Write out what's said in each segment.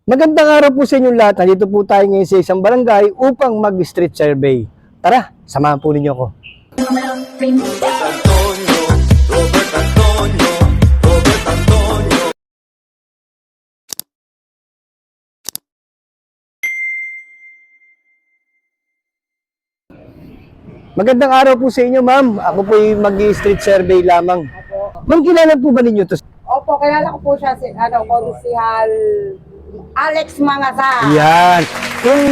Magandang araw po sa inyong lahat. Nandito po tayo ngayon sa isang barangay upang mag-street survey. Tara, samahan po ninyo ako. Magandang araw po sa inyo, ma'am. Ako po yung mag-street survey lamang. Ma'am, kilala po ba ninyo to? Opo, kilala ko po siya si Konsihal Alex Mangasar. Yan. Kung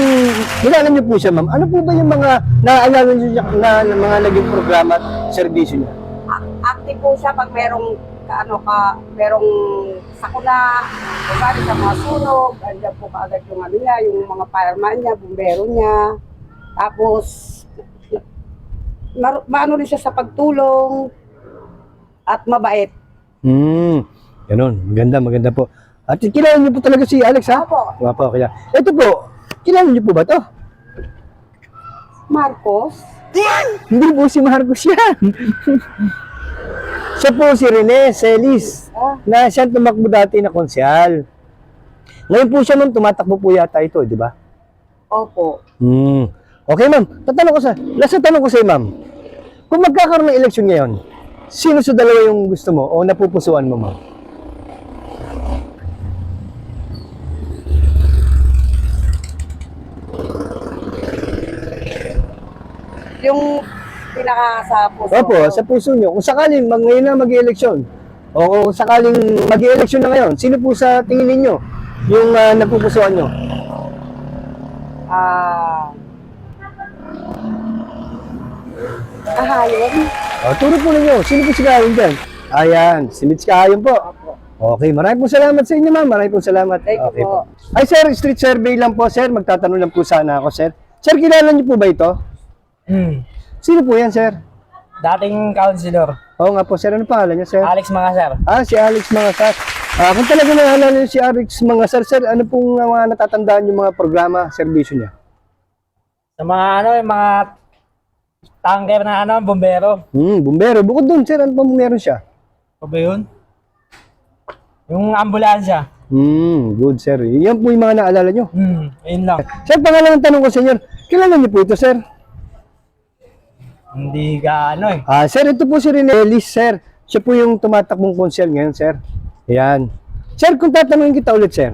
kilala niyo po siya, ma'am, ano po ba yung mga naaalala niyo na mga naging programa at serbisyo niya? Active po siya pag merong merong sakuna, bali sa mga sunog, andyan po kaagad yung niya, yung mga fireman niya, bumbero niya. Tapos maano rin siya sa pagtulong at mabait. Ganun. Maganda po. At kilala niyo po talaga si Alex, ha? Opo. Opo, kaya. Ito po, kilala niyo po ba to? Marcos? Hindi po si Marcos yan. Siya po si Rene Celis, na siya tumakbo dati na konsyal. Ngayon po siya, ma'am, tumatakbo po yata ito, di ba? Opo. Okay, ma'am. Last tanong ko sa iyo, ma'am. Kung magkakaroon ng eleksyon ngayon, sino sa dalawa yung gusto mo o napupusuan mo, ma'am? Yung pinaka sa puso. Opo, sa puso nyo. Kung sakaling ngayon na mag-eleksyon, o kung sakaling mag-eleksyon na ngayon, sino po sa tingin ninyo yung napupusuan nyo? Kahayon? Turo po ninyo. Sino po si Kahayon dyan? Ayan, si Mitch Kahayon po. Okay, maraming po salamat sa inyo, ma'am. Maraming po salamat. Thank you Okay po. Ay, sir, street survey lang po, sir. Magtatanong lang po sana ako, sir. Sir, kilala niyo po ba ito? Sino po yan, sir? Dating councilor, Oo nga po, sir. Ano pangalan niya, sir? Alex Mangasar. Si Alex Mangasar. Kung talaga naalala niyo si Alex Mangasar, sir, ano pong mga natatandaan yung mga programa, serbisyo niya? Sa mga yung mga tanker na bombero. Bumbero. Bukod doon, sir, ano pong meron siya? O ba yun? Yung ambulansya. Good, sir. Yan po yung mga naalala niyo. Ayun lang. Sir, pangalawang tanong ko, sir. Kilala niyo po ito, sir? Hindi ka Sir, ito po si Rene Celis, sir. Siya po yung tumatakbong konsyel ngayon, sir. Ayan. Sir, kung tatanungin kita ulit, sir.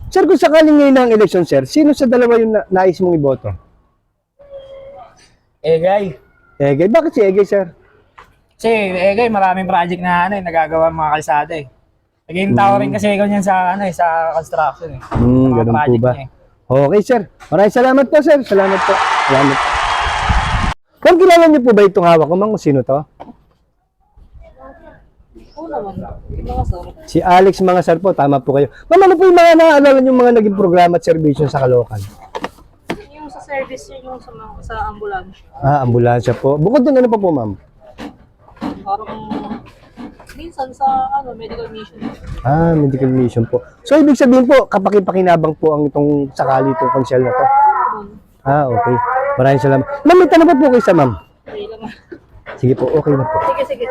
Sir, kung sakaling ngayon ang eleksyon, sir, sino sa dalawa yung nais mong iboto? Egay. Egay. Bakit si Egay, sir? Kasi Egay, maraming project na nagagawa mga kalsada eh. Naging tao rin kasi ikaw niyan sa sa construction eh. Mga Ganun po project ba? niya eh. Okay, sir. Maraming salamat po, sir. Salamat po. Salamat. Kung kilala niyo po ba itong hawak ko, ma'am, kung sino to? Si Alex Mangasar po, tama po kayo. Ma'am, ano po yung mga naaalala niyo mga naging programa at serbisyo sa Caloocan? Yung sa service yun, yung sa ambulance. Ambulansya po. Bukod doon, ano pa po, ma'am? Parang minsan sa medical mission. Medical mission po. So, ibig sabihin po, kapakipakinabang po ang itong sakali itong konsyel na to? Okay. Maraming salamat. Ma'am, may tanong pa po kayo sa ma'am. Okay lang. Sige po, okay na po. Sige.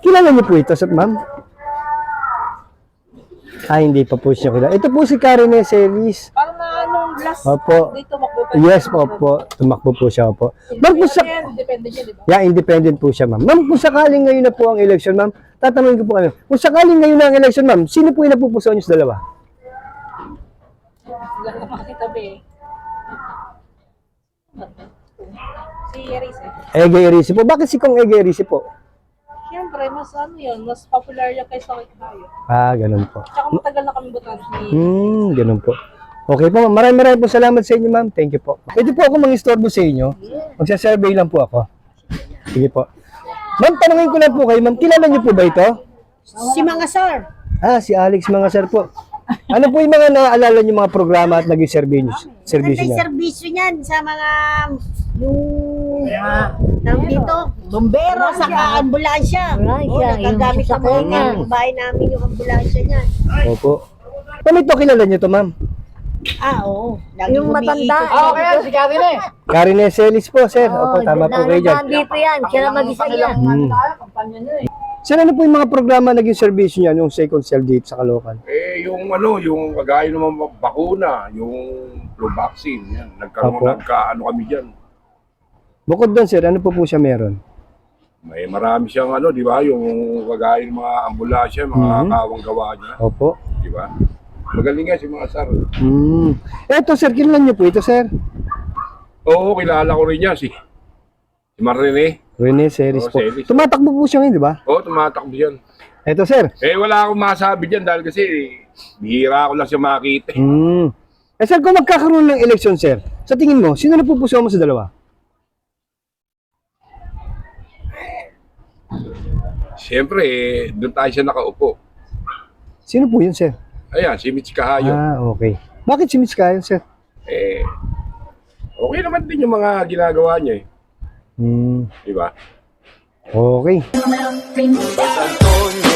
Kilala niyo po ito, ma'am? Hindi pa po siya kilala. Ito po si Karen Celis. Parang last Opo. dito makbo. Yes po. Tumakbo po siya po. Ma'am, kung Depende niya, di ba? independent po siya, ma'am. Ma'am, kung sakaling ngayon na po ang election, ma'am, tatanungin ko po kayo. Kung sakaling ngayon na ang election, ma'am, sino po yung napupusuan niyo sa dalawa? Sila ko makitabi eh. Si Eris eh. Egay Erisi po. Bakit si Kong Egay Erisi po? Siyempre, mas mas popular yan kaysa kay Kayo. Ganun po. Tsaka matagal na kami butante ni... Ganun po. Okay po, ma'am. Maraming po salamat sa inyo, ma'am. Thank you po. Pwede po ako mangistorbo sa inyo. Magsa-survey lang po ako. Sige po. Ma'am, tanungin ko lang po kayo, ma'am. Kilala niyo po ba ito? Si Mangasar. Si Alex Mangasar po. Ano po yung mga naalala niyo mga programa at naging serbisyo niya? Serbisyo niyan sa mga tawag dito, bombero, saka ambulansya. Nagagamit ng mga bahay namin yung ambulansya niyan. Opo. Ma'am, ito kilala niyo to, ma'am? Oo. Lagi Yung matanda. Okay, si Karen eh. Karen Celis po, sir. Opo, tama po kayo dyan. Nandito yan. Siya na mag-isa yan. Kampanya niya eh. Sir, ano po yung mga programa naging servisyo niyan, yung second cell date sa Caloocan? Yung yung kagaya naman bakuna, yung flu vaccine, yan. Opo. Nagkaano kami diyan. Bukod doon, sir, ano po po siya meron? May marami siyang di ba, yung kagaya ng mga ambulansya, mga kawang gawa niya, Opo. di ba? Magaling nga si mga sir. Eto, sir, kilala niyo po ito, sir? Oo, kilala ko rin niya si Marlene. Rene Ceres Oo, po. Ceres. Tumatakbo po siya ngayon, di ba? Oo, tumatakbo diyan. Eto, sir. Wala akong masabi diyan dahil kasi bihira ko lang siya makita. Sir, kung magkakaroon ng eleksyon, sir, sa tingin mo, sino na pupusuan mo sa dalawa? Siyempre, doon tayo siya nakaupo. Sino po yun, sir? Ayan, si Mitch Kahayo. Okay. Bakit si Mitch Kayo, sir? Okay naman din yung mga ginagawa niya Di ba? Okay. Antonio